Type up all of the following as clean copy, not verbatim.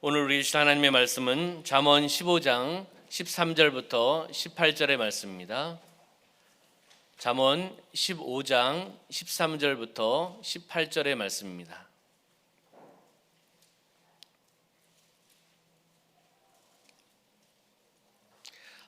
오늘 우리 주신 하나님의 말씀은 잠언 15장 13절부터 18절의 말씀입니다. 잠언 15장 13절부터 18절의 말씀입니다.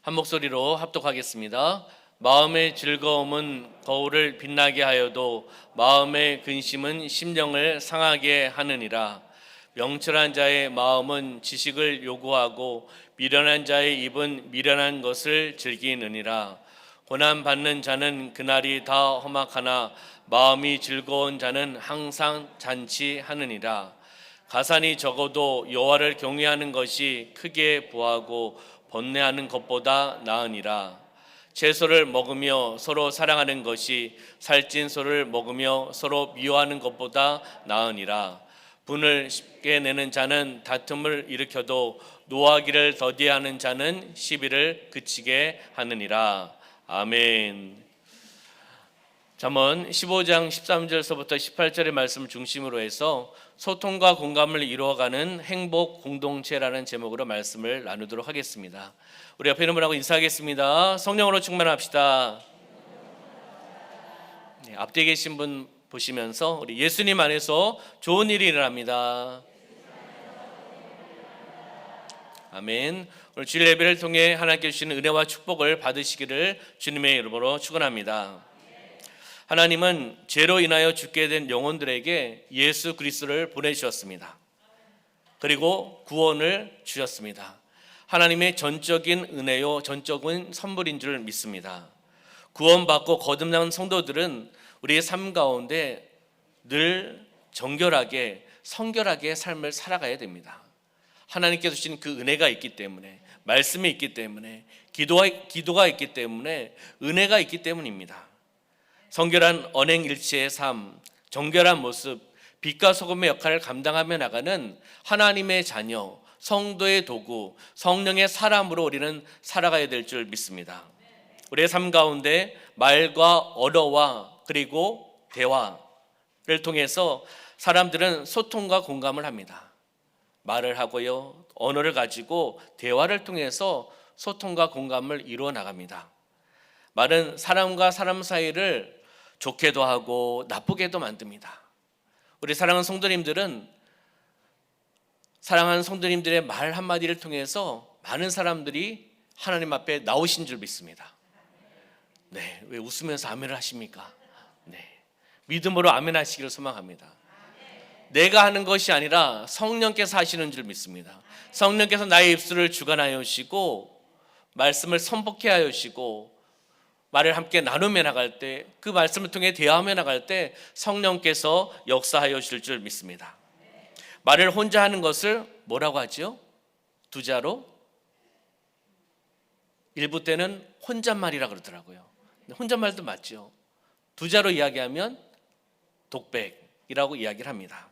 한 목소리로 합독하겠습니다. 마음의 즐거움은 거울을 빛나게 하여도 마음의 근심은 심령을 상하게 하느니라. 명철한 자의 마음은 지식을 요구하고 미련한 자의 입은 미련한 것을 즐기느니라. 고난 받는 자는 그날이 다 험악하나 마음이 즐거운 자는 항상 잔치하느니라. 가산이 적어도 여호와를 경외하는 것이 크게 부하고 번뇌하는 것보다 나으니라. 채소를 먹으며 서로 사랑하는 것이 살찐 소를 먹으며 서로 미워하는 것보다 나으니라. 분을 쉽게 내는 자는 다툼을 일으켜도 노하기를 더디하는 자는 시비를 그치게 하느니라. 아멘. 잠언 15장 13절서부터 18절의 말씀을 중심으로 해서 소통과 공감을 이루어가는 행복 공동체라는 제목으로 말씀을 나누도록 하겠습니다. 우리 옆에 있는 분하고 인사하겠습니다. 성령으로 충만합시다. 네, 앞뒤에 계신 분 보시면서 우리 예수님 안에서 좋은 일이 일어납니다. 아멘. 오늘 주일 예배를 통해 하나님께 주시는 은혜와 축복을 받으시기를 주님의 이름으로 축원합니다. 하나님은 죄로 인하여 죽게 된 영혼들에게 예수 그리스도를 보내주셨습니다. 그리고 구원을 주셨습니다. 하나님의 전적인 은혜요, 전적인 선물인 줄 믿습니다. 구원받고 거듭난 성도들은 우리의 삶 가운데 늘 정결하게 성결하게 삶을 살아가야 됩니다. 하나님께서 주신 그 은혜가 있기 때문에, 말씀이 있기 때문에, 기도가 있기 때문에, 은혜가 있기 때문입니다. 성결한 언행일치의 삶, 정결한 모습, 빛과 소금의 역할을 감당하며 나가는 하나님의 자녀, 성도의 도구, 성령의 사람으로 우리는 살아가야 될 줄 믿습니다. 우리의 삶 가운데 말과 언어와 그리고 대화를 통해서 사람들은 소통과 공감을 합니다. 말을 하고요, 언어를 가지고 대화를 통해서 소통과 공감을 이루어 나갑니다. 말은 사람과 사람 사이를 좋게도 하고 나쁘게도 만듭니다. 우리 사랑하는 성도님들은 사랑하는 성도님들의 말 한마디를 통해서 많은 사람들이 하나님 앞에 나오신 줄 믿습니다. 네, 왜 웃으면서 아멘을 하십니까? 네, 믿음으로 아멘 하시기를 소망합니다. 내가 하는 것이 아니라 성령께서 하시는 줄 믿습니다. 성령께서 나의 입술을 주관하여 주시고 말씀을 선포케 하여 주시고 말을 함께 나누며 나갈 때, 그 말씀을 통해 대화하며 나갈 때 성령께서 역사하여 주실 줄 믿습니다. 말을 혼자 하는 것을 뭐라고 하죠? 두자로? 일부 때는 혼잣말이라 그러더라고요. 혼잣말도 맞죠. 두자로 이야기하면 독백이라고 이야기를 합니다.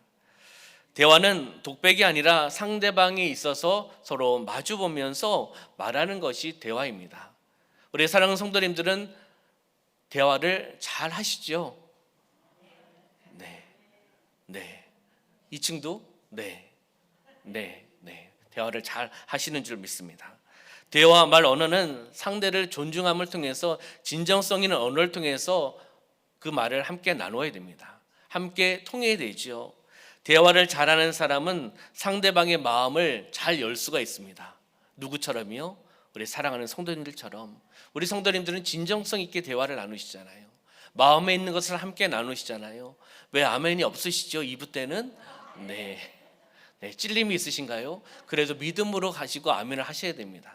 대화는 독백이 아니라 상대방이 있어서 서로 마주보면서 말하는 것이 대화입니다. 우리 사랑하는 성도님들은 대화를 잘 하시죠? 네. 2층도? 네. 대화를 잘 하시는 줄 믿습니다. 대화, 말, 언어는 상대를 존중함을 통해서 진정성 있는 언어를 통해서 그 말을 함께 나누어야 됩니다. 함께 통해야 되죠. 대화를 잘하는 사람은 상대방의 마음을 잘 열 수가 있습니다. 누구처럼요? 우리 사랑하는 성도님들처럼. 우리 성도님들은 진정성 있게 대화를 나누시잖아요. 마음에 있는 것을 함께 나누시잖아요. 왜 아멘이 없으시죠? 2부 때는? 네, 찔림이 있으신가요? 그래도 믿음으로 가시고 아멘을 하셔야 됩니다.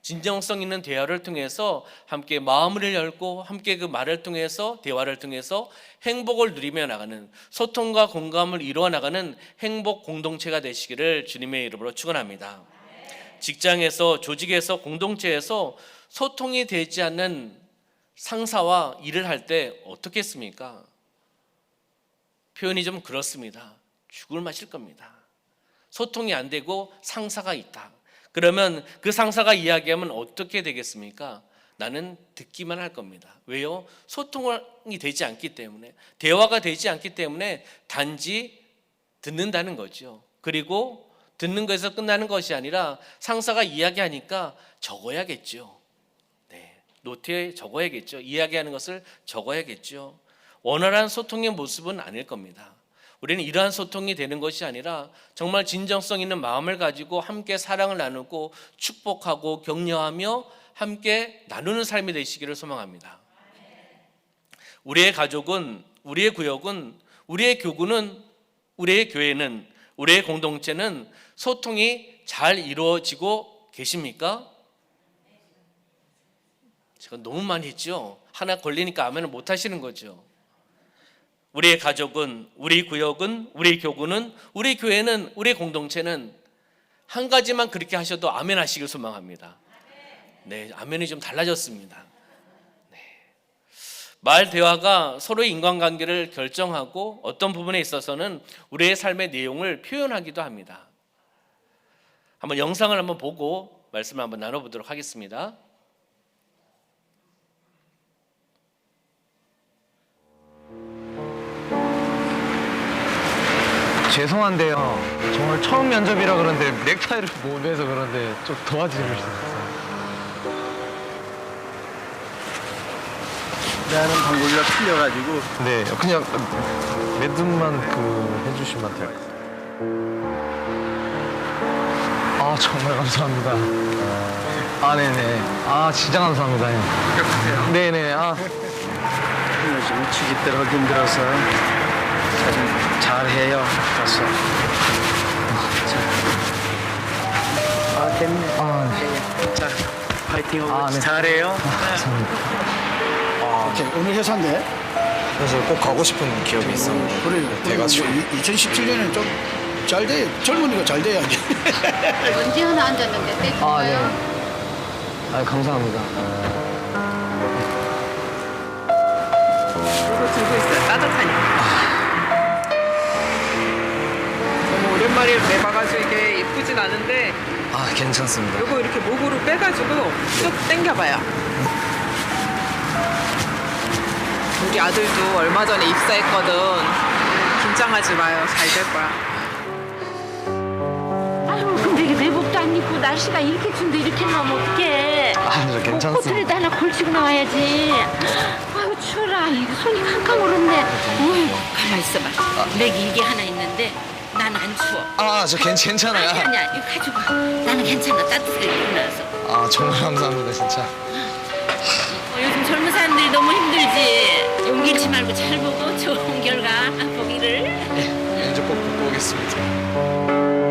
진정성 있는 대화를 통해서 함께 마음을 열고 함께 그 말을 통해서 대화를 통해서 행복을 누리며 나가는, 소통과 공감을 이루어 나가는 행복 공동체가 되시기를 주님의 이름으로 축원합니다. 직장에서, 조직에서, 공동체에서 소통이 되지 않는 상사와 일을 할 때 어떻게 했습니까? 표현이 좀 그렇습니다. 죽을 맛일 겁니다. 소통이 안 되고 상사가 있다. 그러면 그 상사가 이야기하면 어떻게 되겠습니까? 나는 듣기만 할 겁니다. 왜요? 소통이 되지 않기 때문에, 대화가 되지 않기 때문에 단지 듣는다는 거죠. 그리고 듣는 것에서 끝나는 것이 아니라 상사가 이야기하니까 적어야겠죠. 네, 노트에 적어야겠죠. 이야기하는 것을 적어야겠죠. 원활한 소통의 모습은 아닐 겁니다. 우리는 이러한 소통이 되는 것이 아니라 정말 진정성 있는 마음을 가지고 함께 사랑을 나누고 축복하고 격려하며 함께 나누는 삶이 되시기를 소망합니다. 우리의 가족은, 우리의 구역은, 우리의 교구는, 우리의 교회는, 우리의 공동체는 소통이 잘 이루어지고 계십니까? 제가 너무 많이 했죠. 하나 걸리니까 아멘을 못 하시는 거죠. 우리의 가족은, 우리 구역은, 우리 교구는, 우리 교회는, 우리 공동체는 한 가지만 그렇게 하셔도 아멘 하시길 소망합니다. 네, 아멘이 좀 달라졌습니다. 네. 말 대화가 서로의 인간관계를 결정하고 어떤 부분에 있어서는 우리의 삶의 내용을 표현하기도 합니다. 한번 영상을 한번 보고 말씀을 한번 나눠보도록 하겠습니다. 죄송한데요. 정말 처음 면접이라 그런데 넥타이를 못 매서 그런데 좀 도와주실 수 있어요? 나는 방법이가 틀려가지고. 네, 그냥 매듭만 해주시면 돼요. 아, 정말 감사합니다. 아, 네네. 아, 진짜 감사합니다. 형. 네네. 아, 요즘 취직대로 힘들어서 잘해요. 가서. 됐네. 아, 자, 파이팅하고 아, 네. 잘해요. 감사합니다. 오케이, 오늘 회사인데. 그래서 꼭 가고 싶은 기억이 있었는데. 그래. 돼가지고. 2017년에는 좀 잘 돼. 젊은이가 잘 돼야지. 언제 하나 앉았는데 떼줄까요? 아, 네. 아, 감사합니다. 이거 들고 있어요. 따뜻하니까. 너무 오랜만에 매봐가지고 이게 예쁘진 않은데 아, 괜찮습니다. 이거 이렇게 목으로 빼가지고 쭉 당겨봐요. 우리 아들도 얼마 전에 입사했거든. 긴장하지 마요. 잘 될 거야. 아유 근데 이게 내복도 안 입고 날씨가 이렇게 추운데 이렇게 나오면 어떡해. 아, 저 괜찮습니다. 코트라도 하나 걸치고 나와야지. 아유 추워라. 이거 손이 캄캄 얼었네. 가만 있어봐. 내 일기 하나 있는데 난 안 추워. 아, 저 괜찮아요. 아니야 이거 가지고 가. 나는 괜찮아. 따뜻하게 입고 나서. 아, 정말 감사합니다, 진짜. 요즘 젊은 사람들이 너무 힘들지. 용기 잃지 말고 잘 보고 좋은 결과 보기를. 면접 꼭 보고 오겠습니다.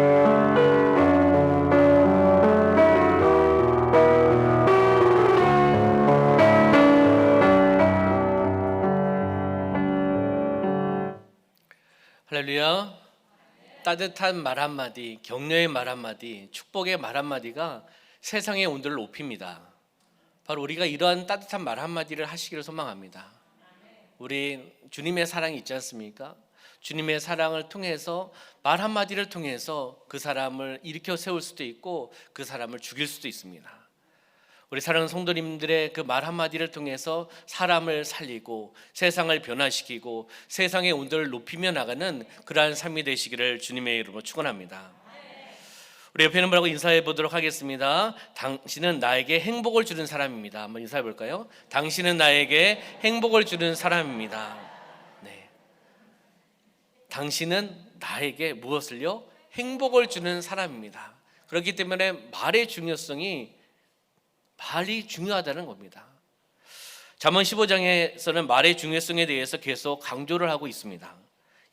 할렐루야. 따뜻한 말 한마디, 격려의 말 한마디, 축복의 말 한마디가 세상의 온도를 높입니다. 바로 우리가 이러한 따뜻한 말 한마디를 하시기를 소망합니다. 우리 주님의 사랑이 있지 않습니까? 주님의 사랑을 통해서 말 한마디를 통해서 그 사람을 일으켜 세울 수도 있고 그 사람을 죽일 수도 있습니다. 우리 사랑하는 성도님들의 그 말 한마디를 통해서 사람을 살리고 세상을 변화시키고 세상의 온도를 높이며 나가는 그러한 삶이 되시기를 주님의 이름으로 축원합니다. 우리 옆에 있는 분하고 인사해 보도록 하겠습니다. 당신은 나에게 행복을 주는 사람입니다. 한번 인사해 볼까요? 당신은 나에게 행복을 주는 사람입니다. 네. 당신은 나에게 무엇을요? 행복을 주는 사람입니다. 그렇기 때문에 말의 중요성이 말이 중요하다는 겁니다. 잠언 15장에서는 말의 중요성에 대해서 계속 강조를 하고 있습니다.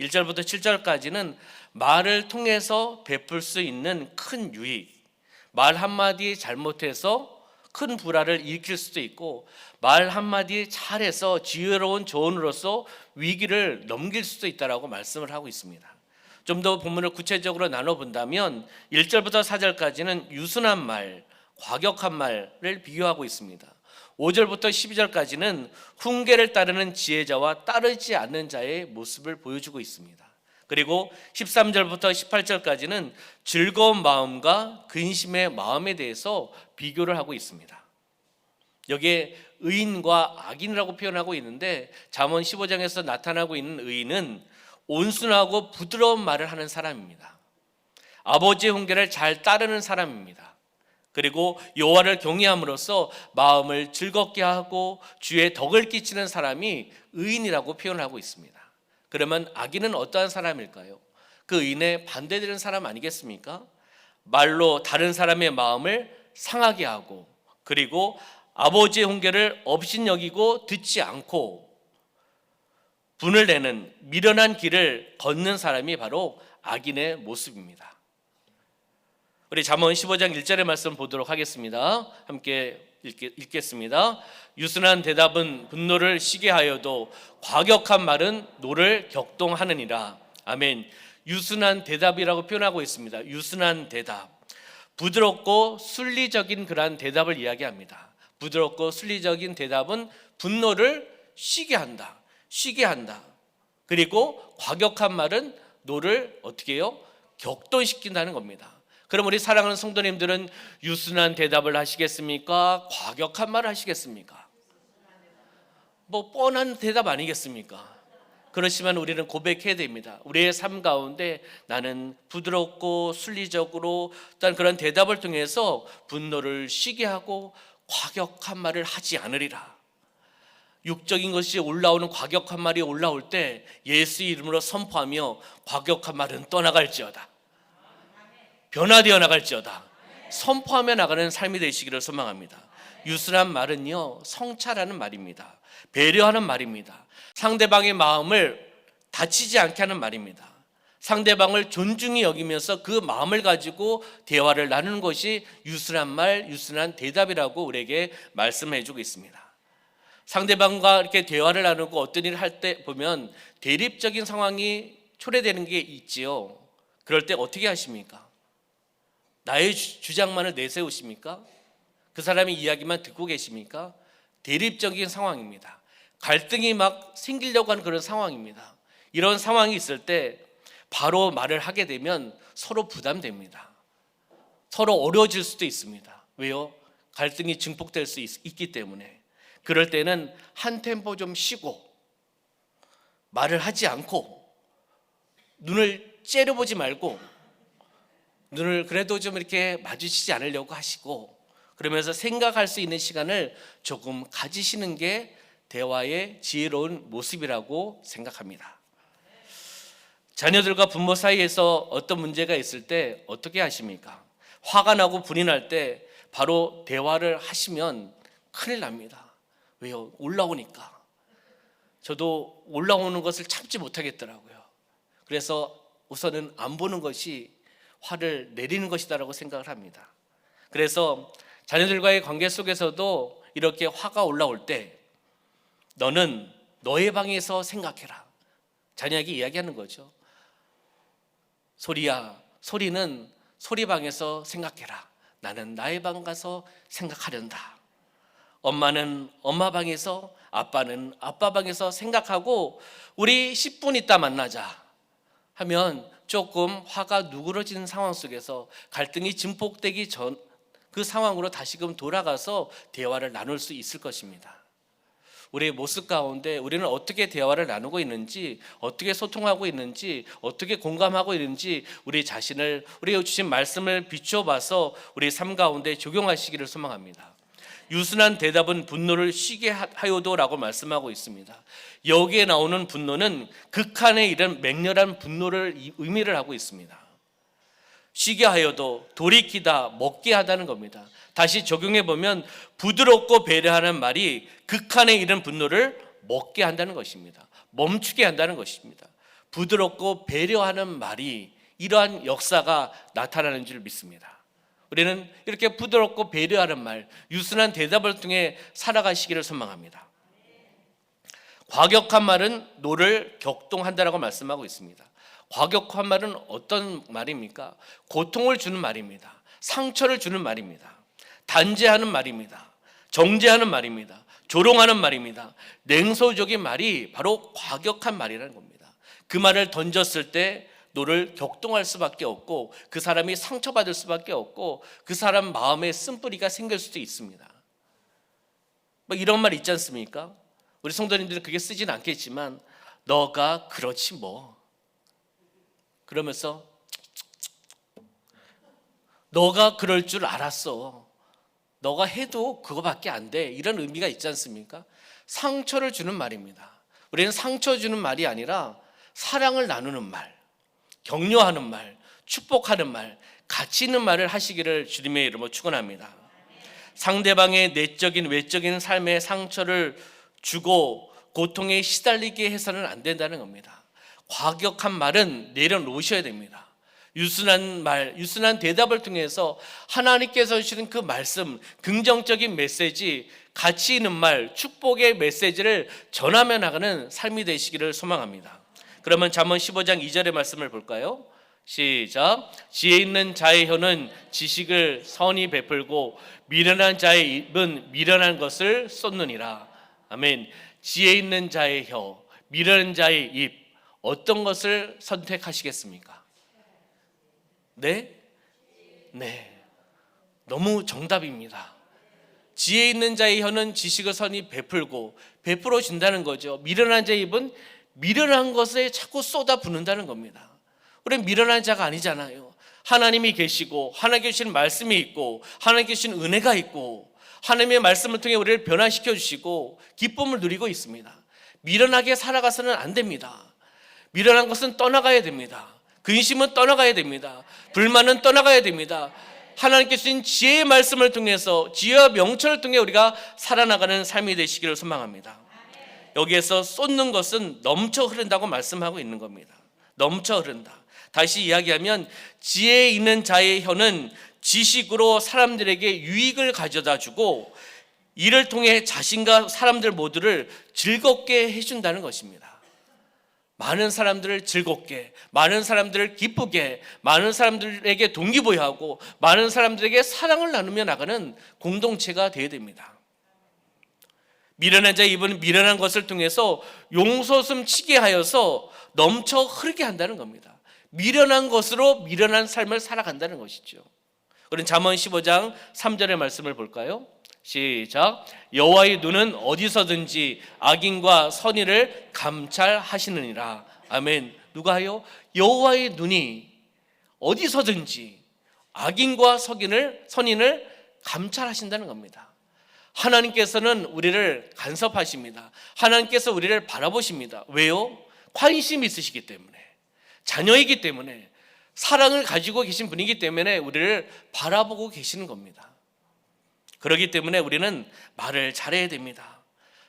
1절부터 7절까지는 말을 통해서 베풀 수 있는 큰 유익, 말 한마디 잘못해서 큰 불화를 일으킬 수도 있고 말 한마디 잘해서 지혜로운 조언으로서 위기를 넘길 수도 있다라고 말씀을 하고 있습니다. 좀 더 본문을 구체적으로 나눠본다면 1절부터 4절까지는 유순한 말, 과격한 말을 비교하고 있습니다. 5절부터 12절까지는 훈계를 따르는 지혜자와 따르지 않는 자의 모습을 보여주고 있습니다. 그리고 13절부터 18절까지는 즐거운 마음과 근심의 마음에 대해서 비교를 하고 있습니다. 여기에 의인과 악인이라고 표현하고 있는데 잠언 15장에서 나타나고 있는 의인은 온순하고 부드러운 말을 하는 사람입니다. 아버지의 훈계를 잘 따르는 사람입니다. 그리고 여호와를 경외함으로써 마음을 즐겁게 하고 주의 덕을 끼치는 사람이 의인이라고 표현하고 있습니다. 그러면 악인은 어떠한 사람일까요? 그 의인에 반대되는 사람 아니겠습니까? 말로 다른 사람의 마음을 상하게 하고, 그리고 아버지의 훈계를 업신여기고 듣지 않고 분을 내는 미련한 길을 걷는 사람이 바로 악인의 모습입니다. 우리 잠언 15장 1절의 말씀 보도록 하겠습니다. 함께 읽겠습니다. 유순한 대답은 분노를 시게 하여도 과격한 말은 노를 격동하느니라. 아멘. 유순한 대답이라고 표현하고 있습니다. 유순한 대답, 부드럽고 순리적인 그러한 대답을 이야기합니다. 부드럽고 순리적인 대답은 분노를 쉬게 한다. 쉬게 한다. 그리고 과격한 말은 노를 어떻게 해요? 격동시킨다는 겁니다. 그럼 우리 사랑하는 성도님들은 유순한 대답을 하시겠습니까? 과격한 말을 하시겠습니까? 뭐 뻔한 대답 아니겠습니까? 그렇지만 우리는 고백해야 됩니다. 우리의 삶 가운데 나는 부드럽고 순리적으로 어떤 그런 대답을 통해서 분노를 쉬게 하고 과격한 말을 하지 않으리라. 육적인 것이 올라오는 과격한 말이 올라올 때 예수 이름으로 선포하며 과격한 말은 떠나갈지어다. 변화되어 나갈지어다. 선포하며 나가는 삶이 되시기를 소망합니다. 유순한 말은요, 성찰하는 말입니다. 배려하는 말입니다. 상대방의 마음을 다치지 않게 하는 말입니다. 상대방을 존중히 여기면서 그 마음을 가지고 대화를 나누는 것이 유순한 말, 유순한 대답이라고 우리에게 말씀해 주고 있습니다. 상대방과 이렇게 대화를 나누고 어떤 일을 할 때 보면 대립적인 상황이 초래되는 게 있지요. 그럴 때 어떻게 하십니까? 나의 주장만을 내세우십니까? 그 사람의 이야기만 듣고 계십니까? 대립적인 상황입니다. 갈등이 막 생기려고 하는 그런 상황입니다. 이런 상황이 있을 때 바로 말을 하게 되면 서로 부담됩니다. 서로 어려워질 수도 있습니다. 왜요? 갈등이 증폭될 수 있기 때문에. 그럴 때는 한 템포 좀 쉬고 말을 하지 않고 눈을 째려보지 말고 눈을 그래도 좀 이렇게 마주치지 않으려고 하시고, 그러면서 생각할 수 있는 시간을 조금 가지시는 게 대화의 지혜로운 모습이라고 생각합니다. 자녀들과 부모 사이에서 어떤 문제가 있을 때 어떻게 하십니까? 화가 나고 불이 날 때 바로 대화를 하시면 큰일 납니다. 왜요? 올라오니까. 저도 올라오는 것을 참지 못하겠더라고요. 그래서 우선은 안 보는 것이 화를 내리는 것이다라고 생각을 합니다. 그래서 자녀들과의 관계 속에서도 이렇게 화가 올라올 때 너는 너의 방에서 생각해라. 자녀에게 이야기하는 거죠. 소리야, 소리는 소리 방에서 생각해라. 나는 나의 방 가서 생각하련다. 엄마는 엄마 방에서, 아빠는 아빠 방에서 생각하고 우리 10분 있다 만나자 하면 조금 화가 누그러지는 상황 속에서 갈등이 증폭되기 전 그 상황으로 다시금 돌아가서 대화를 나눌 수 있을 것입니다. 우리의 모습 가운데 우리는 어떻게 대화를 나누고 있는지, 어떻게 소통하고 있는지, 어떻게 공감하고 있는지 우리 자신을, 우리가 주신 말씀을 비추어 봐서 우리 삶 가운데 적용하시기를 소망합니다. 유순한 대답은 분노를 쉬게 하여도라고 말씀하고 있습니다. 여기에 나오는 분노는 극한에 이른 맹렬한 분노를 의미를 하고 있습니다. 쉬게 하여도, 돌이키다, 먹게 하다는 겁니다. 다시 적용해 보면 부드럽고 배려하는 말이 극한에 이른 분노를 먹게 한다는 것입니다. 멈추게 한다는 것입니다. 부드럽고 배려하는 말이 이러한 역사가 나타나는 줄 믿습니다. 우리는 이렇게 부드럽고 배려하는 말, 유순한 대답을 통해 살아가시기를 소망합니다. 과격한 말은 노를 격동한다라고 말씀하고 있습니다. 과격한 말은 어떤 말입니까? 고통을 주는 말입니다. 상처를 주는 말입니다. 단죄하는 말입니다. 정죄하는 말입니다. 조롱하는 말입니다. 냉소적인 말이 바로 과격한 말이라는 겁니다. 그 말을 던졌을 때 너를 격동할 수밖에 없고, 그 사람이 상처받을 수밖에 없고, 그 사람 마음에 쓴뿌리가 생길 수도 있습니다. 뭐 이런 말 있지 않습니까? 우리 성도님들은 그게 쓰진 않겠지만 너가 그렇지 뭐, 그러면서 너가 그럴 줄 알았어. 너가 해도 그거밖에 안 돼. 이런 의미가 있지 않습니까? 상처를 주는 말입니다. 우리는 상처 주는 말이 아니라 사랑을 나누는 말, 격려하는 말, 축복하는 말, 가치 있는 말을 하시기를 주님의 이름으로 축원합니다. 상대방의 내적인 외적인 삶에 상처를 주고 고통에 시달리게 해서는 안 된다는 겁니다. 과격한 말은 내려놓으셔야 됩니다. 유순한 말, 유순한 대답을 통해서 하나님께서 주시는 그 말씀, 긍정적인 메시지, 가치 있는 말, 축복의 메시지를 전하며 나가는 삶이 되시기를 소망합니다. 그러면 잠언 15장 2절의 말씀을 볼까요? 시작. 지혜 있는 자의 혀는 지식을 선히 베풀고 미련한 자의 입은 미련한 것을 쏟느니라. 아멘. 지혜 있는 자의 혀, 미련한 자의 입, 어떤 것을 선택하시겠습니까? 네? 네. 너무 정답입니다. 지혜 있는 자의 혀는 지식을 선히 베풀고 베풀어 준다는 거죠. 미련한 자의 입은 미련한 것에 자꾸 쏟아 붓는다는 겁니다. 우리는 미련한 자가 아니잖아요. 하나님이 계시고 하나님께 주신 말씀이 있고 하나님께 주신 은혜가 있고 하나님의 말씀을 통해 우리를 변화시켜 주시고 기쁨을 누리고 있습니다. 미련하게 살아가서는 안 됩니다. 미련한 것은 떠나가야 됩니다. 근심은 떠나가야 됩니다. 불만은 떠나가야 됩니다. 하나님께 주신 지혜의 말씀을 통해서 지혜와 명철을 통해 우리가 살아나가는 삶이 되시기를 소망합니다. 여기에서 쏟는 것은 넘쳐 흐른다고 말씀하고 있는 겁니다. 넘쳐 흐른다. 다시 이야기하면 지혜 있는 자의 혀는 지식으로 사람들에게 유익을 가져다 주고 이를 통해 자신과 사람들 모두를 즐겁게 해준다는 것입니다. 많은 사람들을 즐겁게, 많은 사람들을 기쁘게, 많은 사람들에게 동기부여하고 많은 사람들에게 사랑을 나누며 나가는 공동체가 되어야 됩니다. 미련한 자의 입은 미련한 것을 통해서 용솟음 치게 하여서 넘쳐 흐르게 한다는 겁니다. 미련한 것으로 미련한 삶을 살아간다는 것이죠. 우리는 잠언 15장 3절의 말씀을 볼까요? 시작. 여호와의 눈은 어디서든지 악인과 선인을 감찰하시느니라. 아멘. 누가요? 여호와의 눈이 어디서든지 악인과 선인을 감찰하신다는 겁니다. 하나님께서는 우리를 간섭하십니다. 하나님께서 우리를 바라보십니다. 왜요? 관심 있으시기 때문에, 자녀이기 때문에, 사랑을 가지고 계신 분이기 때문에 우리를 바라보고 계시는 겁니다. 그렇기 때문에 우리는 말을 잘해야 됩니다.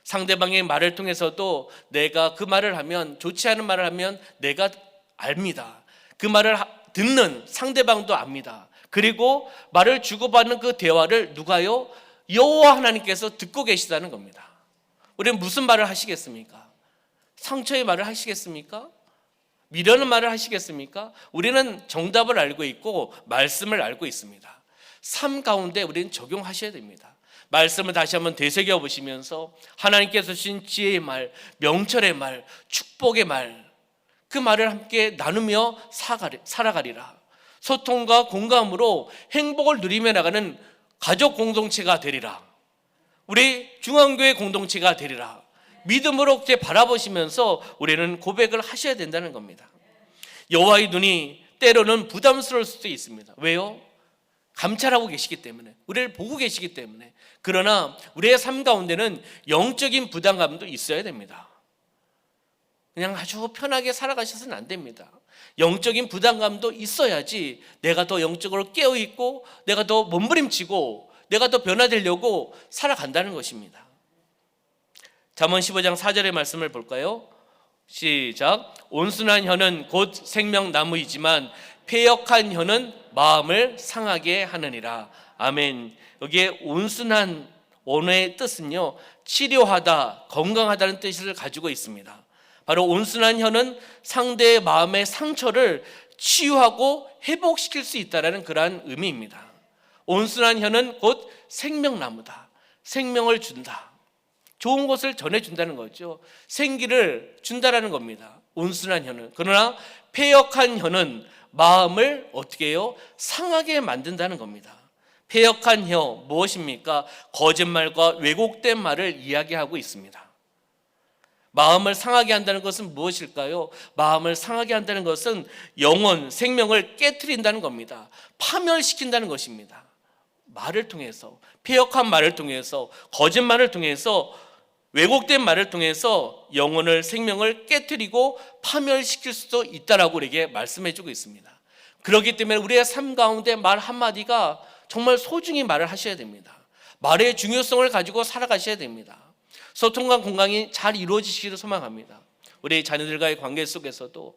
상대방의 말을 통해서도 내가 그 말을 하면, 좋지 않은 말을 하면 내가 압니다. 그 말을 듣는 상대방도 압니다. 그리고 말을 주고받는 그 대화를 누가요? 여호와 하나님께서 듣고 계시다는 겁니다. 우리는 무슨 말을 하시겠습니까? 상처의 말을 하시겠습니까? 미련한 말을 하시겠습니까? 우리는 정답을 알고 있고 말씀을 알고 있습니다. 삶 가운데 우리는 적용하셔야 됩니다. 말씀을 다시 한번 되새겨 보시면서 하나님께서 주신 지혜의 말, 명철의 말, 축복의 말, 그 말을 함께 나누며 살아가리라. 소통과 공감으로 행복을 누리며 나가는 가족 공동체가 되리라. 우리 중앙교회 공동체가 되리라. 믿음으로 이제 바라보시면서 우리는 고백을 하셔야 된다는 겁니다. 여호와의 눈이 때로는 부담스러울 수도 있습니다. 왜요? 감찰하고 계시기 때문에, 우리를 보고 계시기 때문에. 그러나 우리의 삶 가운데는 영적인 부담감도 있어야 됩니다. 그냥 아주 편하게 살아가셔서는 안 됩니다. 영적인 부담감도 있어야지 내가 더 영적으로 깨어있고 내가 더 몸부림치고 내가 더 변화되려고 살아간다는 것입니다. 잠언 15장 4절의 말씀을 볼까요? 시작. 온순한 혀는 곧 생명나무이지만 패역한 혀는 마음을 상하게 하느니라. 아멘. 여기에 온순한 언어의 뜻은요, 치료하다, 건강하다는 뜻을 가지고 있습니다. 바로 온순한 혀는 상대의 마음의 상처를 치유하고 회복시킬 수 있다는 그러한 의미입니다. 온순한 혀는 곧 생명나무다. 생명을 준다. 좋은 것을 전해준다는 거죠. 생기를 준다라는 겁니다. 온순한 혀는. 그러나 패역한 혀는 마음을 어떻게 해요? 상하게 만든다는 겁니다. 패역한 혀 무엇입니까? 거짓말과 왜곡된 말을 이야기하고 있습니다. 마음을 상하게 한다는 것은 무엇일까요? 마음을 상하게 한다는 것은 영혼, 생명을 깨트린다는 겁니다. 파멸시킨다는 것입니다. 말을 통해서, 폐역한 말을 통해서, 거짓말을 통해서, 왜곡된 말을 통해서 영혼을, 생명을 깨트리고 파멸시킬 수도 있다라고 우리에게 말씀해주고 있습니다. 그렇기 때문에 우리의 삶 가운데 말 한마디가 정말 소중히 말을 하셔야 됩니다. 말의 중요성을 가지고 살아가셔야 됩니다. 소통과 공감이 잘 이루어지시기를 소망합니다. 우리 자녀들과의 관계 속에서도,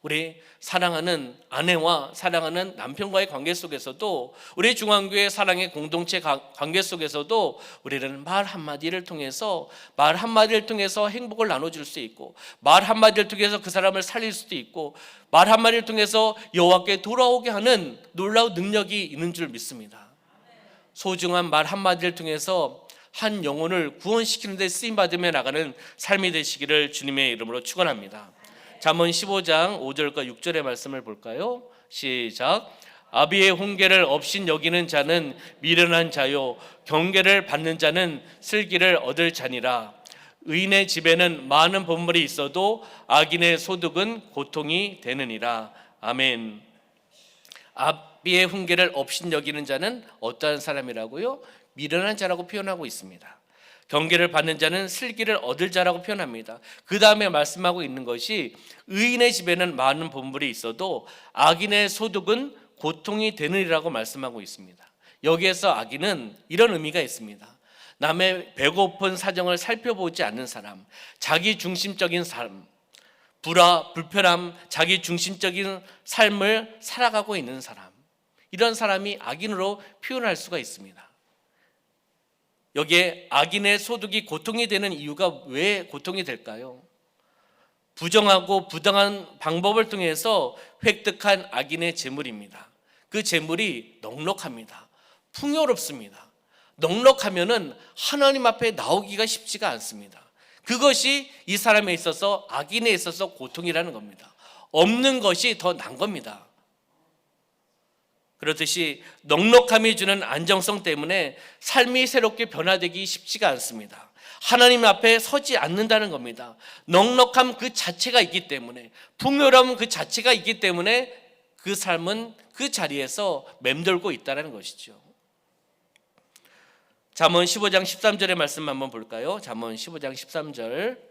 우리 사랑하는 아내와 사랑하는 남편과의 관계 속에서도, 우리 중앙교회 사랑의 공동체 관계 속에서도 우리는 말 한마디를 통해서 행복을 나눠줄 수 있고, 말 한마디를 통해서 그 사람을 살릴 수도 있고, 말 한마디를 통해서 여호와께 돌아오게 하는 놀라운 능력이 있는 줄 믿습니다. 소중한 말 한마디를 통해서 한 영혼을 구원시키는 데 쓰임받으며 나가는 삶이 되시기를 주님의 이름으로 축원합니다. 잠언 15장 5절과 6절의 말씀을 볼까요? 시작. 아비의 훈계를 업신 여기는 자는 미련한 자요, 경계를 받는 자는 슬기를 얻을 자니라. 의인의 집에는 많은 보물이 있어도 악인의 소득은 고통이 되느니라. 아멘. 아비의 훈계를 업신 여기는 자는 어떠한 사람이라고요? 미련한 자라고 표현하고 있습니다. 경계를 받는 자는 슬기를 얻을 자라고 표현합니다. 그 다음에 말씀하고 있는 것이 의인의 집에는 많은 보물이 있어도 악인의 소득은 고통이 되느니라고 말씀하고 있습니다. 여기에서 악인은 이런 의미가 있습니다. 남의 배고픈 사정을 살펴보지 않는 사람, 자기 중심적인 삶, 불편함, 자기 중심적인 삶을 살아가고 있는 사람, 이런 사람이 악인으로 표현할 수가 있습니다. 여기에 악인의 소득이 고통이 되는 이유가 왜 고통이 될까요? 부정하고 부당한 방법을 통해서 획득한 악인의 재물입니다. 그 재물이 넉넉합니다. 풍요롭습니다. 넉넉하면은 하나님 앞에 나오기가 쉽지가 않습니다. 그것이 이 사람에 있어서, 악인에 있어서 고통이라는 겁니다. 없는 것이 더 난 겁니다. 그렇듯이 넉넉함이 주는 안정성 때문에 삶이 새롭게 변화되기 쉽지가 않습니다. 하나님 앞에 서지 않는다는 겁니다. 넉넉함 그 자체가 있기 때문에, 풍요로움 그 자체가 있기 때문에 그 삶은 그 자리에서 맴돌고 있다는 것이죠. 잠언 15장 13절의 말씀 한번 볼까요? 잠언 15장 13절.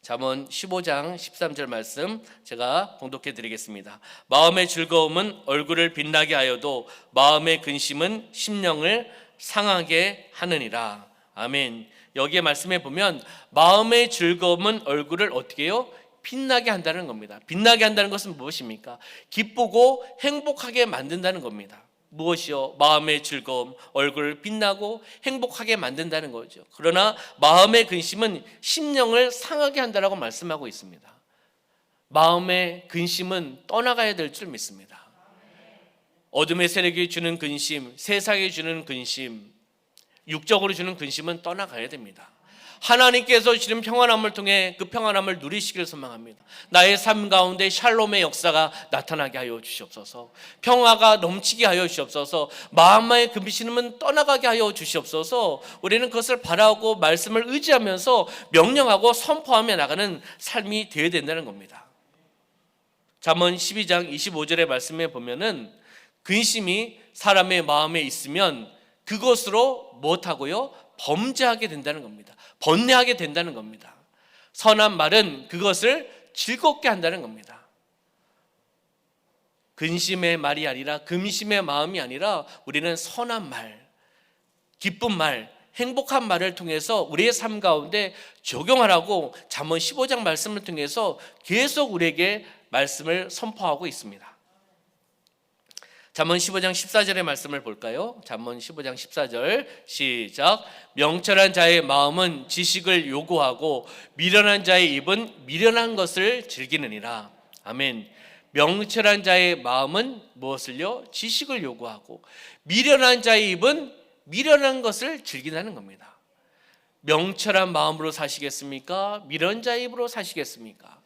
잠언 15장 13절 말씀 제가 봉독해 드리겠습니다. 마음의 즐거움은 얼굴을 빛나게 하여도 마음의 근심은 심령을 상하게 하느니라. 아멘. 여기에 말씀해 보면 마음의 즐거움은 얼굴을 어떻게 해요? 빛나게 한다는 겁니다. 빛나게 한다는 것은 무엇입니까? 기쁘고 행복하게 만든다는 겁니다. 무엇이요? 마음의 즐거움, 얼굴을 빛나고 행복하게 만든다는 거죠. 그러나 마음의 근심은 심령을 상하게 한다라고 말씀하고 있습니다. 마음의 근심은 떠나가야 될 줄 믿습니다. 어둠의 세력이 주는 근심, 세상이 주는 근심, 육적으로 주는 근심은 떠나가야 됩니다. 하나님께서 주신 평안함을 통해 그 평안함을 누리시기를 소망합니다. 나의 삶 가운데 샬롬의 역사가 나타나게 하여 주시옵소서. 평화가 넘치게 하여 주시옵소서. 마음의 근심은 떠나가게 하여 주시옵소서. 우리는 그것을 바라고 말씀을 의지하면서 명령하고 선포하며 나가는 삶이 되어야 된다는 겁니다. 잠언 12장 25절의 말씀에 보면은 근심이 사람의 마음에 있으면 그것으로 무엇하고요? 범죄하게 된다는 겁니다. 번뇌하게 된다는 겁니다. 선한 말은 그것을 즐겁게 한다는 겁니다. 근심의 말이 아니라, 금심의 마음이 아니라 우리는 선한 말, 기쁜 말, 행복한 말을 통해서 우리의 삶 가운데 적용하라고 잠언 15장 말씀을 통해서 계속 우리에게 말씀을 선포하고 있습니다. 잠언 15장 14절의 말씀을 볼까요? 잠언 15장 14절 시작. 명철한 자의 마음은 지식을 요구하고 미련한 자의 입은 미련한 것을 즐기느니라. 아멘. 명철한 자의 마음은 무엇을요? 지식을 요구하고, 미련한 자의 입은 미련한 것을 즐긴다는 겁니다. 명철한 마음으로 사시겠습니까? 미련한 자의 입으로 사시겠습니까?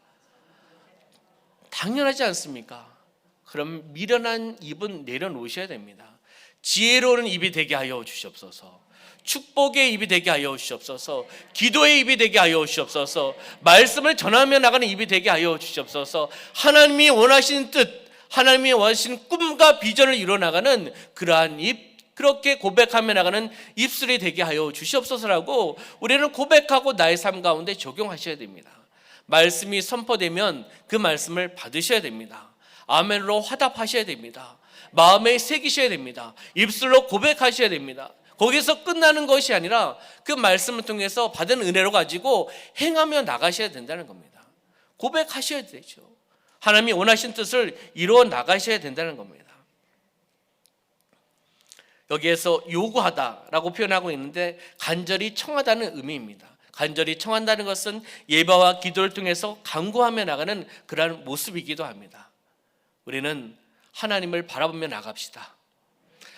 당연하지 않습니까? 그럼 미련한 입은 내려놓으셔야 됩니다. 지혜로운 입이 되게 하여 주시옵소서. 축복의 입이 되게 하여 주시옵소서. 기도의 입이 되게 하여 주시옵소서. 말씀을 전하며 나가는 입이 되게 하여 주시옵소서. 하나님이 원하시는 뜻, 하나님이 원하시는 꿈과 비전을 이뤄나가는 그러한 입, 그렇게 고백하며 나가는 입술이 되게 하여 주시옵소서라고 우리는 고백하고 나의 삶 가운데 적용하셔야 됩니다. 말씀이 선포되면 그 말씀을 받으셔야 됩니다. 아멘으로 화답하셔야 됩니다. 마음에 새기셔야 됩니다. 입술로 고백하셔야 됩니다. 거기서 끝나는 것이 아니라 그 말씀을 통해서 받은 은혜로 가지고 행하며 나가셔야 된다는 겁니다. 고백하셔야 되죠. 하나님이 원하신 뜻을 이루어 나가셔야 된다는 겁니다. 여기에서 요구하다라고 표현하고 있는데 간절히 청하다는 의미입니다. 간절히 청한다는 것은 예배와 기도를 통해서 간구하며 나가는 그러한 모습이기도 합니다. 우리는 하나님을 바라보며 나갑시다.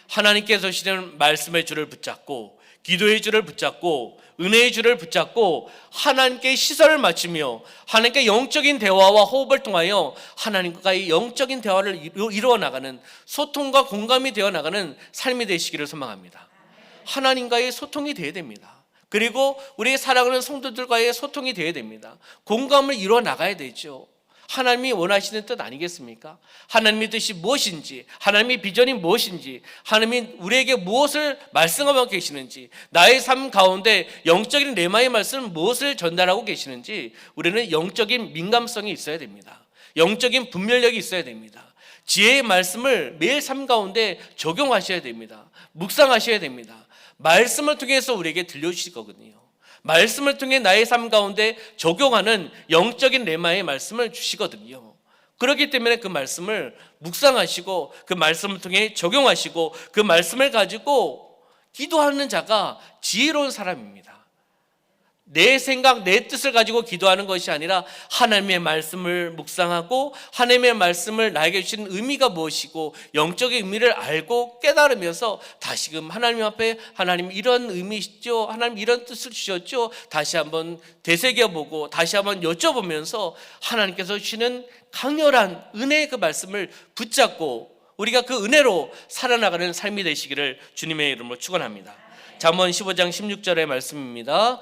하나님께서 주시는 말씀의 줄을 붙잡고 기도의 줄을 붙잡고 은혜의 줄을 붙잡고 하나님께 시선을 맞추며 하나님께 영적인 대화와 호흡을 통하여 하나님과의 영적인 대화를 이루어 나가는 소통과 공감이 되어 나가는 삶이 되시기를 소망합니다. 하나님과의 소통이 되어야 됩니다. 그리고 우리의 사랑하는 성도들과의 소통이 되어야 됩니다. 공감을 이루어 나가야 되죠. 하나님이 원하시는 뜻 아니겠습니까? 하나님의 뜻이 무엇인지, 하나님의 비전이 무엇인지, 하나님이 우리에게 무엇을 말씀하고 계시는지, 나의 삶 가운데 영적인 레마의 말씀은 무엇을 전달하고 계시는지 우리는 영적인 민감성이 있어야 됩니다. 영적인 분별력이 있어야 됩니다. 지혜의 말씀을 매일 삶 가운데 적용하셔야 됩니다. 묵상하셔야 됩니다. 말씀을 통해서 우리에게 들려주시거든요. 말씀을 통해 나의 삶 가운데 적용하는 영적인 레마의 말씀을 주시거든요. 그렇기 때문에 그 말씀을 묵상하시고 그 말씀을 통해 적용하시고 그 말씀을 가지고 기도하는 자가 지혜로운 사람입니다. 내 생각, 내 뜻을 가지고 기도하는 것이 아니라 하나님의 말씀을 묵상하고 하나님의 말씀을 나에게 주신 의미가 무엇이고 영적인 의미를 알고 깨달으면서 다시금 하나님 앞에 하나님 이런 의미시죠? 하나님 이런 뜻을 주셨죠? 다시 한번 되새겨보고 다시 한번 여쭤보면서 하나님께서 주시는 강렬한 은혜의 그 말씀을 붙잡고 우리가 그 은혜로 살아나가는 삶이 되시기를 주님의 이름으로 축원합니다. 잠언 15장 16절의 말씀입니다.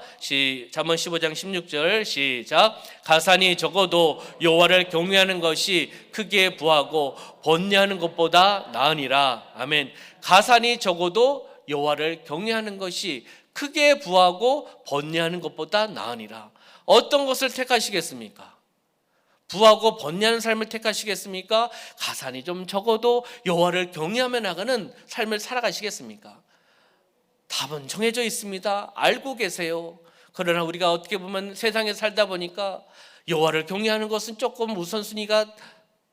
잠언 15장 16절 시작. 가산이 적어도 여호와를 경외하는 것이 크게 부하고 번뇌하는 것보다 나으니라. 아멘. 가산이 적어도 여호와를 경외하는 것이 크게 부하고 번뇌하는 것보다 나으니라. 어떤 것을 택하시겠습니까? 부하고 번뇌하는 삶을 택하시겠습니까? 가산이 좀 적어도 여호와를 경외하며 나가는 삶을 살아가시겠습니까? 답은 정해져 있습니다. 알고 계세요. 그러나 우리가 어떻게 보면 세상에 살다 보니까 여호와를 경외하는 것은 조금 우선순위가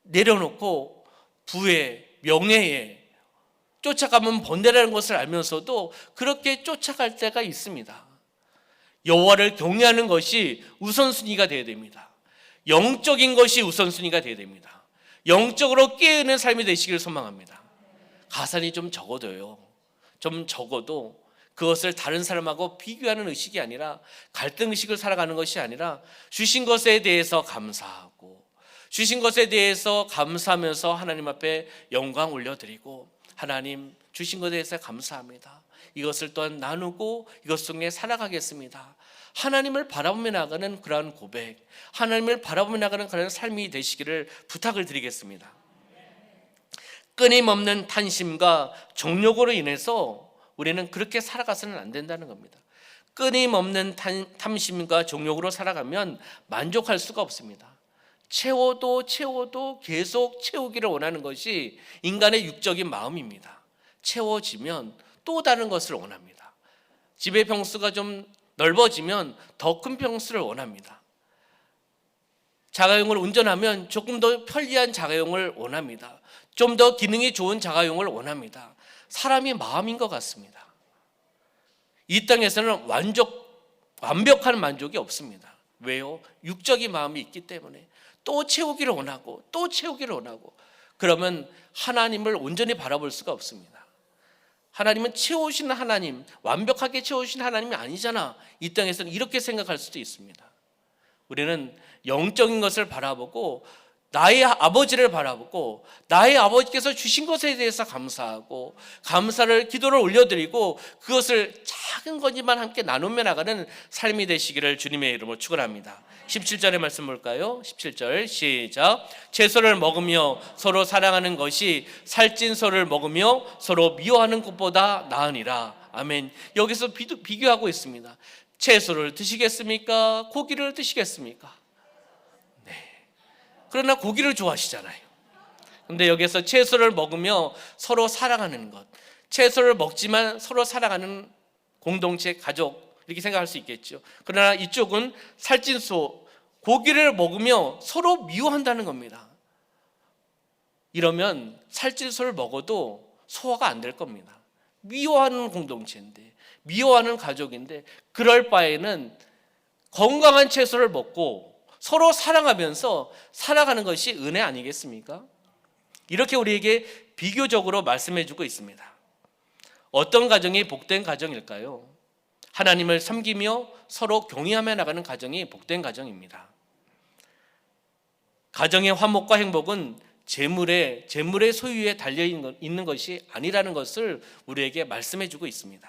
내려놓고 부에, 명예에 쫓아가면 번뇌라는 것을 알면서도 그렇게 쫓아갈 때가 있습니다. 여호와를 경외하는 것이 우선순위가 되어야 됩니다. 영적인 것이 우선순위가 되어야 됩니다. 영적으로 깨어있는 삶이 되시길 소망합니다. 가산이 좀 적어도요. 좀 적어도 그것을 다른 사람하고 비교하는 의식이 아니라 갈등 의식을 살아가는 것이 아니라 주신 것에 대해서 감사하고 주신 것에 대해서 감사하면서 하나님 앞에 영광 올려드리고 하나님 주신 것에 대해서 감사합니다. 이것을 또한 나누고 이것 통해 살아가겠습니다. 하나님을 바라보며 나가는 그러한 고백, 하나님을 바라보며 나가는 그런 삶이 되시기를 부탁을 드리겠습니다. 끊임없는 탄심과 정욕으로 인해서 우리는 그렇게 살아가서는 안 된다는 겁니다. 끊임없는 탐심과 정욕으로 살아가면 만족할 수가 없습니다. 채워도 계속 채우기를 원하는 것이 인간의 육적인 마음입니다. 채워지면 또 다른 것을 원합니다. 집의 평수가 좀 넓어지면 더 큰 평수를 원합니다. 자가용을 운전하면 조금 더 편리한 자가용을 원합니다. 좀 더 기능이 좋은 자가용을 원합니다. 사람이 마음인 것 같습니다. 이 땅에서는 완벽한 만족이 없습니다. 왜요? 육적인 마음이 있기 때문에 또 채우기를 원하고 또 채우기를 원하고 그러면 하나님을 온전히 바라볼 수가 없습니다. 하나님은 채우시는 하나님, 완벽하게 채우시는 하나님이 아니잖아. 이 땅에서는 이렇게 생각할 수도 있습니다. 우리는 영적인 것을 바라보고 나의 아버지를 바라보고 나의 아버지께서 주신 것에 대해서 감사하고 감사를 기도를 올려드리고 그것을 작은 거지만 함께 나누며 나가는 삶이 되시기를 주님의 이름으로 축원합니다. 17절의 말씀 볼까요? 17절 시작. 채소를 먹으며 서로 사랑하는 것이 살찐 소를 먹으며 서로 미워하는 것보다 나으니라. 아멘. 여기서 비교하고 있습니다. 채소를 드시겠습니까? 고기를 드시겠습니까? 네. 그러나 고기를 좋아하시잖아요. 근데 여기서 채소를 먹으며 서로 사랑하는 것, 채소를 먹지만 서로 사랑하는 공동체, 가족 이렇게 생각할 수 있겠죠. 그러나 이쪽은 살찐 소, 고기를 먹으며 서로 미워한다는 겁니다. 이러면 살찐 소를 먹어도 소화가 안 될 겁니다. 미워하는 공동체인데, 미워하는 가족인데, 그럴 바에는 건강한 채소를 먹고 서로 사랑하면서 살아가는 것이 은혜 아니겠습니까? 이렇게 우리에게 비교적으로 말씀해 주고 있습니다. 어떤 가정이 복된 가정일까요? 하나님을 섬기며 서로 경외하며 나가는 가정이 복된 가정입니다. 가정의 화목과 행복은 재물의 소유에 달려 있는 것이 아니라는 것을 우리에게 말씀해 주고 있습니다.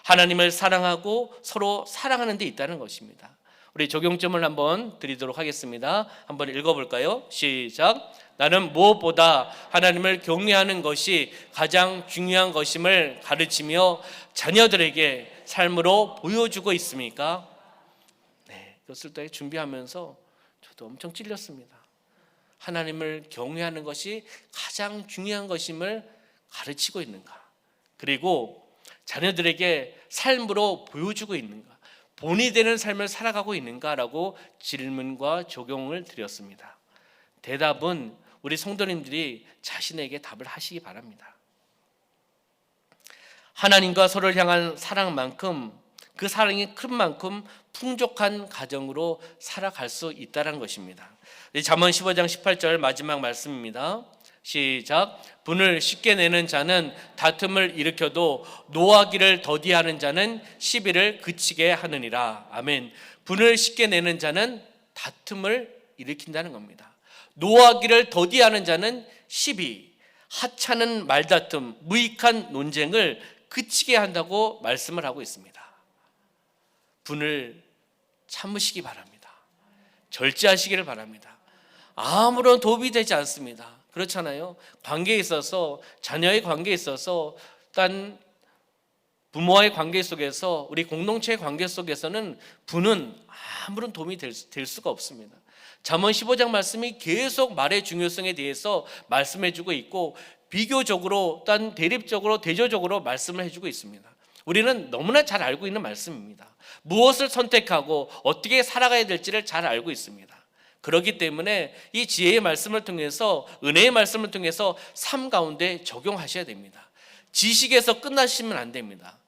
하나님을 사랑하고 서로 사랑하는 데 있다는 것입니다. 우리 적용점을 한번 드리도록 하겠습니다. 한번 읽어볼까요? 시작. 나는 무엇보다 하나님을 경외하는 것이 가장 중요한 것임을 가르치며 자녀들에게 삶으로 보여주고 있습니까? 네, 이것을 또 준비하면서 저도 엄청 찔렸습니다. 하나님을 경외하는 것이 가장 중요한 것임을 가르치고 있는가? 그리고 자녀들에게 삶으로 보여주고 있는가? 본이 되는 삶을 살아가고 있는가라고 질문과 적용을 드렸습니다. 대답은 우리 성도님들이 자신에게 답을 하시기 바랍니다. 하나님과 서로를 향한 사랑만큼 그 사랑이 큰 만큼 풍족한 가정으로 살아갈 수 있다는 것입니다. 잠언 15장 18절 마지막 말씀입니다. 시작. 분을 쉽게 내는 자는 다툼을 일으켜도 노하기를 더디하는 자는 시비를 그치게 하느니라. 아멘. 분을 쉽게 내는 자는 다툼을 일으킨다는 겁니다. 노하기를 더디하는 자는 시비, 하찮은 말다툼, 무익한 논쟁을 그치게 한다고 말씀을 하고 있습니다. 분을 참으시기 바랍니다. 절제하시기를 바랍니다. 아무런 도움이 되지 않습니다. 그렇잖아요. 관계에 있어서, 자녀의 관계에 있어서, 딴 부모와의 관계 속에서, 우리 공동체의 관계 속에서는 분은 아무런 도움이 될 수가 없습니다. 잠언 15장 말씀이 계속 말의 중요성에 대해서 말씀해 주고 있고, 비교적으로, 딴 대립적으로, 대조적으로 말씀을 해주고 있습니다. 우리는 너무나 잘 알고 있는 말씀입니다. 무엇을 선택하고 어떻게 살아가야 될지를 잘 알고 있습니다. 그렇기 때문에 이 지혜의 말씀을 통해서, 은혜의 말씀을 통해서 삶 가운데 적용하셔야 됩니다. 지식에서 끝나시면 안 됩니다.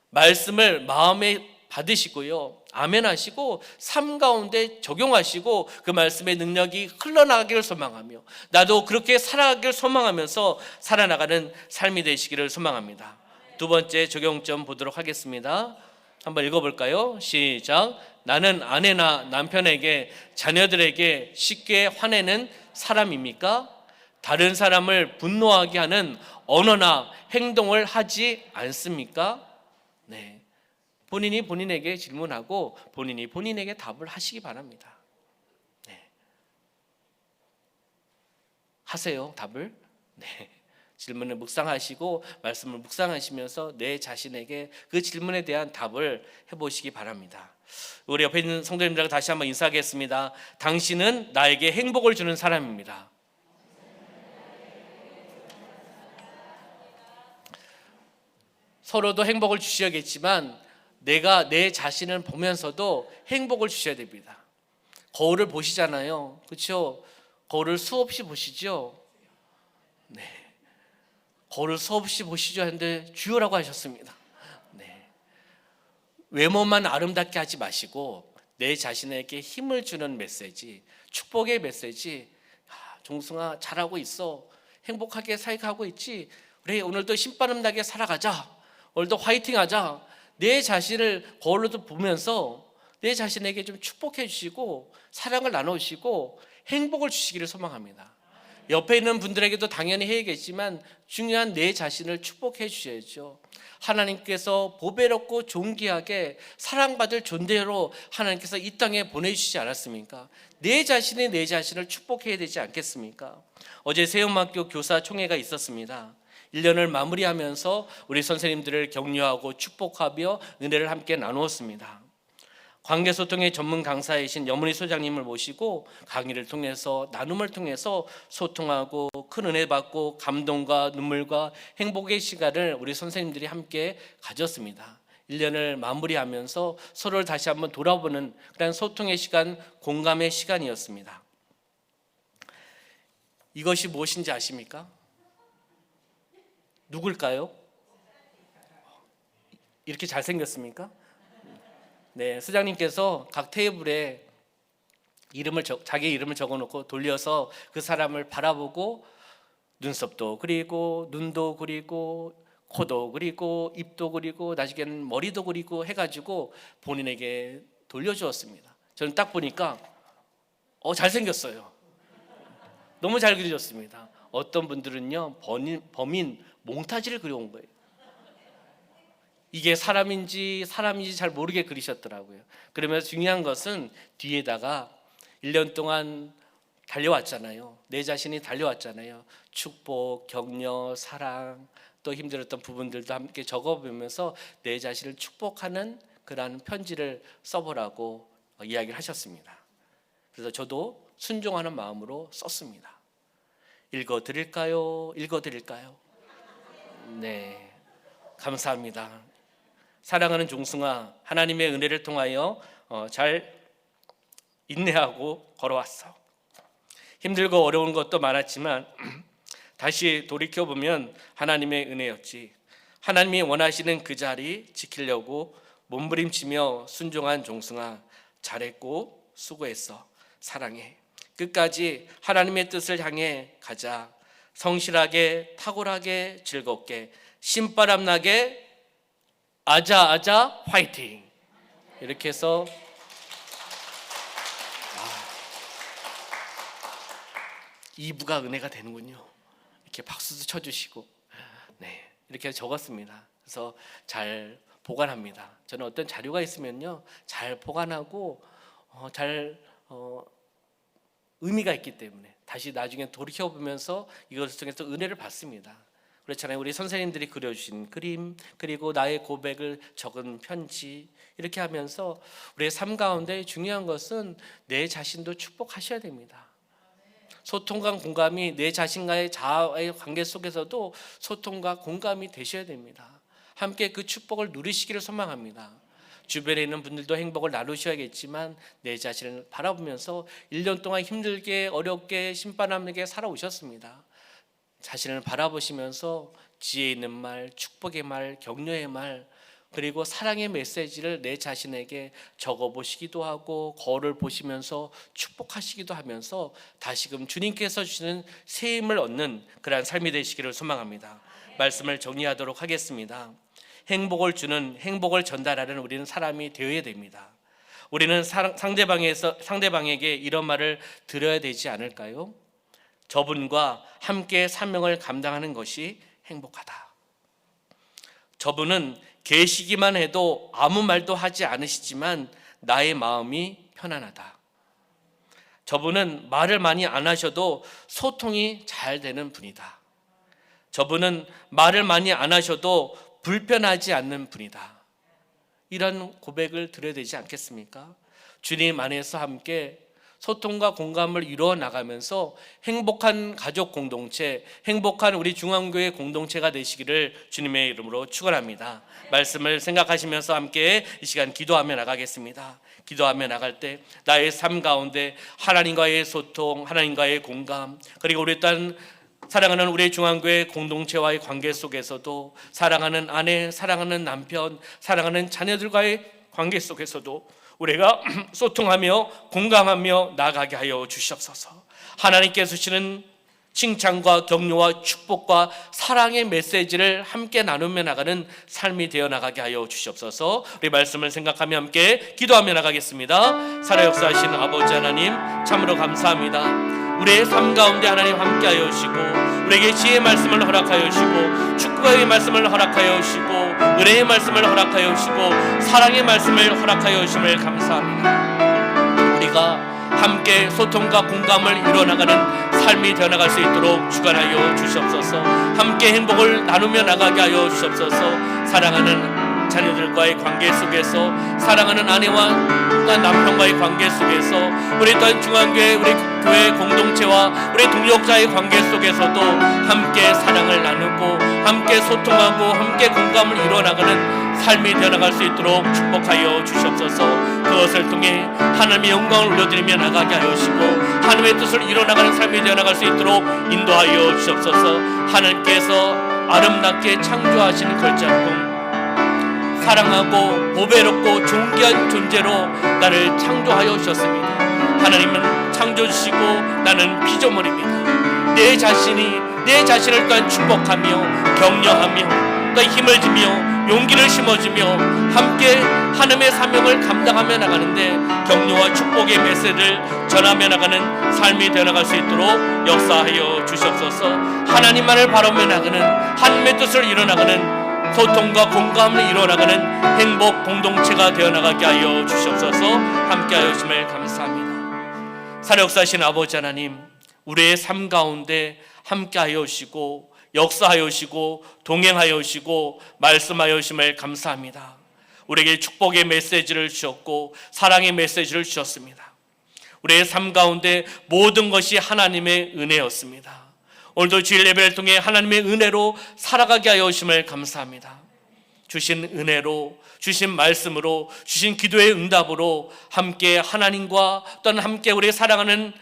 말씀을 마음에 받으시고요, 아멘 하시고 삶 가운데 적용하시고 그 말씀의 능력이 흘러나가기를 소망하며 나도 그렇게 살아가기를 소망하면서 살아나가는 삶이 되시기를 소망합니다. 두 번째 적용점 보도록 하겠습니다. 한번 읽어볼까요? 시작. 나는 아내나 남편에게, 자녀들에게 쉽게 화내는 사람입니까? 다른 사람을 분노하게 하는 언어나 행동을 하지 않습니까? 네, 본인이 본인에게 질문하고 본인이 본인에게 답을 하시기 바랍니다. 네. 하세요, 답을. 네. 질문을 묵상하시고 말씀을 묵상하시면서 내 자신에게 그 질문에 대한 답을 해보시기 바랍니다. 우리 옆에 있는 성도님들과 다시 한번 인사하겠습니다. 당신은 나에게 행복을 주는 사람입니다. 서로도 행복을 주셔야겠지만 내가 내 자신을 보면서도 행복을 주셔야 됩니다. 거울을 보시잖아요, 그렇죠? 거울을 수없이 보시죠. 네, 거울을 수없이 보시죠 했는데 주여라고 하셨습니다. 네. 외모만 아름답게 하지 마시고 내 자신에게 힘을 주는 메시지, 축복의 메시지. 종승아, 잘하고 있어, 행복하게 살아가고 있지, 그래 오늘도 신바람 나게 살아가자, 오늘도 화이팅하자. 내 자신을 거울로도 보면서 내 자신에게 좀 축복해 주시고 사랑을 나누시고 행복을 주시기를 소망합니다. 옆에 있는 분들에게도 당연히 해야겠지만 중요한 내 자신을 축복해 주셔야죠. 하나님께서 보배롭고 존귀하게 사랑받을 존재로 하나님께서 이 땅에 보내주시지 않았습니까? 내 자신이 내 자신을 축복해야 되지 않겠습니까? 어제 세움학교 교사 총회가 있었습니다. 1년을 마무리하면서 우리 선생님들을 격려하고 축복하며 은혜를 함께 나누었습니다. 관계소통의 전문 강사이신 여문희 소장님을 모시고 강의를 통해서 나눔을 통해서 소통하고 큰 은혜 받고 감동과 눈물과 행복의 시간을 우리 선생님들이 함께 가졌습니다. 1년을 마무리하면서 서로를 다시 한번 돌아보는 그런 소통의 시간, 공감의 시간이었습니다. 이것이 무엇인지 아십니까? 누굴까요? 이렇게 잘생겼습니까? 네, 수장님께서 각 테이블에 자기 이름을 적어놓고 돌려서 그 사람을 바라보고 눈썹도 그리고 눈도 그리고 코도 그리고 입도 그리고 나중에는 머리도 그리고 해가지고 본인에게 돌려주었습니다. 저는 딱 보니까 잘생겼어요. 너무 잘 그려졌습니다. 어떤 분들은요 범인 몽타주를 그려온 거예요. 이게 사람인지 잘 모르게 그리셨더라고요. 그러면서 중요한 것은 뒤에다가 1년 동안 달려왔잖아요. 내 자신이 달려왔잖아요. 축복, 격려, 사랑, 또 힘들었던 부분들도 함께 적어보면서 내 자신을 축복하는 그러한 편지를 써보라고 이야기를 하셨습니다. 그래서 저도 순종하는 마음으로 썼습니다. 읽어드릴까요? 네, 감사합니다. 사랑하는 종승아, 하나님의 은혜를 통하여 잘 인내하고 걸어왔어. 힘들고 어려운 것도 많았지만 다시 돌이켜보면 하나님의 은혜였지. 하나님이 원하시는 그 자리 지키려고 몸부림치며 순종한 종승아, 잘했고 수고했어. 사랑해. 끝까지 하나님의 뜻을 향해 가자. 성실하게, 탁월하게, 즐겁게, 신바람 나게 아자 화이팅. 이렇게 해서 이부가 은혜가 되는군요. 이렇게 박수도 쳐주시고, 네, 이렇게 적었습니다. 그래서 잘 보관합니다. 저는 어떤 자료가 있으면요 잘 보관하고 의미가 있기 때문에 다시 나중에 돌이켜보면서 이것을 통해서 은혜를 받습니다. 그렇잖아요. 우리 선생님들이 그려주신 그림, 그리고 나의 고백을 적은 편지, 이렇게 하면서 우리의 삶 가운데 중요한 것은 내 자신도 축복하셔야 됩니다. 소통과 공감이 내 자신과의 자아의 관계 속에서도 소통과 공감이 되셔야 됩니다. 함께 그 축복을 누리시기를 소망합니다. 주변에 있는 분들도 행복을 나누셔야겠지만 내 자신을 바라보면서 1년 동안 힘들게 어렵게 신바람나게 살아오셨습니다. 자신을 바라보시면서 지혜 있는 말, 축복의 말, 격려의 말, 그리고 사랑의 메시지를 내 자신에게 적어보시기도 하고 거울을 보시면서 축복하시기도 하면서 다시금 주님께서 주시는 새 힘을 얻는 그러한 삶이 되시기를 소망합니다. 말씀을 정리하도록 하겠습니다. 행복을 주는, 행복을 전달하는 우리는 사람이 되어야 됩니다. 우리는 상대방에게 이런 말을 들어야 되지 않을까요? 저분과 함께 사명을 감당하는 것이 행복하다. 저분은 계시기만 해도 아무 말도 하지 않으시지만 나의 마음이 편안하다. 저분은 말을 많이 안 하셔도 소통이 잘 되는 분이다. 저분은 말을 많이 안 하셔도 불편하지 않는 분이다. 이런 고백을 드려야 되지 않겠습니까? 주님 안에서 함께 소통과 공감을 이루어 나가면서 행복한 가족 공동체, 행복한 우리 중앙교회 공동체가 되시기를 주님의 이름으로 축원합니다. 말씀을 생각하시면서 함께 이 시간 기도하며 나가겠습니다. 기도하며 나갈 때 나의 삶 가운데 하나님과의 소통, 하나님과의 공감, 그리고 우리 또한 사랑하는 우리 중앙교회 공동체와의 관계 속에서도 사랑하는 아내, 사랑하는 남편, 사랑하는 자녀들과의 관계 속에서도 우리가 소통하며 공감하며 나아가게 하여 주시옵소서. 하나님께서 주시는 칭찬과 격려와 축복과 사랑의 메시지를 함께 나누며 나가는 삶이 되어 나가게 하여 주시옵소서. 우리 말씀을 생각하며 함께 기도하며 나가겠습니다. 살아 역사하신 아버지 하나님, 참으로 감사합니다. 우리의 삶 가운데 하나님 함께하여 주시고, 우리에게 지혜의 말씀을 허락하여 주시고, 축복의 말씀을 허락하여 주시고, 은혜의 말씀을 허락하여 주시고, 사랑의 말씀을 허락하여 주심을 감사합니다. 우리가 함께 소통과 공감을 이뤄나가는 삶이 되어나갈 수 있도록 주관하여 주시옵소서. 함께 행복을 나누며 나가게 하여 주시옵소서. 사랑하는 자녀들과의 관계 속에서, 사랑하는 아내와 남편과의 관계 속에서, 우리 또한 중앙교회, 우리 교회 공동체와 우리 동역자의 관계 속에서도 함께 사랑을 나누고 함께 소통하고 함께 공감을 이뤄나가는 삶이 되어나갈 수 있도록 축복하여 주시옵소서. 그것을 통해 하나님의 영광을 올려드리며 나가게 하여 주시고, 하나님의 뜻을 이뤄나가는 삶이 되어나갈 수 있도록 인도하여 주시옵소서. 하나님께서 아름답게 창조하신 걸작품, 사랑하고 보배롭고 존귀한 존재로 나를 창조하여 주셨습니다. 하나님은 창조주시고 나는 피조물입니다. 내 자신을 또한 축복하며 격려하며 또 힘을 주며 용기를 심어주며 함께 하나님의 사명을 감당하며 나가는데 격려와 축복의 메시지를 전하며 나가는 삶이 되어나갈 수 있도록 역사하여 주시옵소서. 하나님만을 바라보며 나가는, 하나님의 뜻을 이뤄나가는 소통과 공감을 이뤄나가는 행복 공동체가 되어나가게 하여 주시옵소서. 함께하여 주심을 감사합니다. 살아 역사하신 아버지 하나님, 우리의 삶 가운데 함께하여 주시고 역사하여 주시고 동행하여 주시고 말씀하여 주심을 감사합니다. 우리에게 축복의 메시지를 주셨고 사랑의 메시지를 주셨습니다. 우리의 삶 가운데 모든 것이 하나님의 은혜였습니다. 오늘도 주일 예배를 통해 하나님의 은혜로 살아가게 하여 주심을 감사합니다. 주신 은혜로, 주신 말씀으로, 주신 기도의 응답으로 함께 하나님과 또는 함께 우리 사랑하는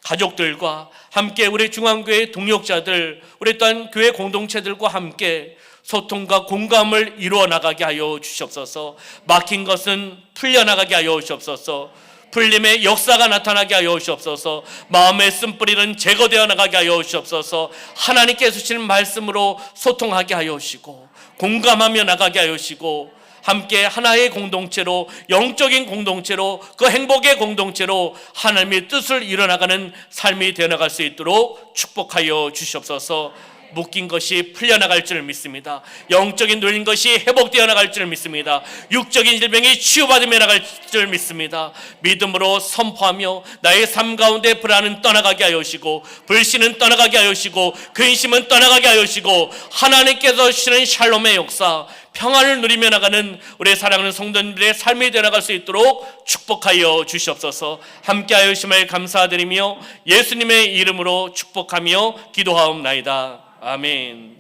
가족들과 함께 우리 중앙교회 동역자들, 우리 또한 교회 공동체들과 함께 소통과 공감을 이루어 나가게 하여 주시옵소서. 막힌 것은 풀려나가게 하여 주시옵소서. 풀림의 역사가 나타나게 하여 주시옵소서. 마음의 쓴뿌리는 제거되어 나가게 하여 주시옵소서. 하나님께서 주시는 말씀으로 소통하게 하여 주시고 공감하며 나가게 하여 주시고 함께 하나의 공동체로, 영적인 공동체로, 그 행복의 공동체로 하나님의 뜻을 이뤄나가는 삶이 되어나갈 수 있도록 축복하여 주시옵소서. 묶인 것이 풀려나갈 줄 믿습니다. 영적인 눌린 것이 회복되어 나갈 줄 믿습니다. 육적인 질병이 치유받으며 나갈 줄 믿습니다. 믿음으로 선포하며 나의 삶 가운데 불안은 떠나가게 하여 주시고 불신은 떠나가게 하여 주시고 근심은 떠나가게 하여 주시고 하나님께서 주시는 샬롬의 역사, 평안을 누리며 나가는 우리 사랑하는 성도님들의 삶이 되어나갈 수 있도록 축복하여 주시옵소서. 함께하여 주심을 감사드리며 예수님의 이름으로 축복하며 기도하옵나이다. 아멘.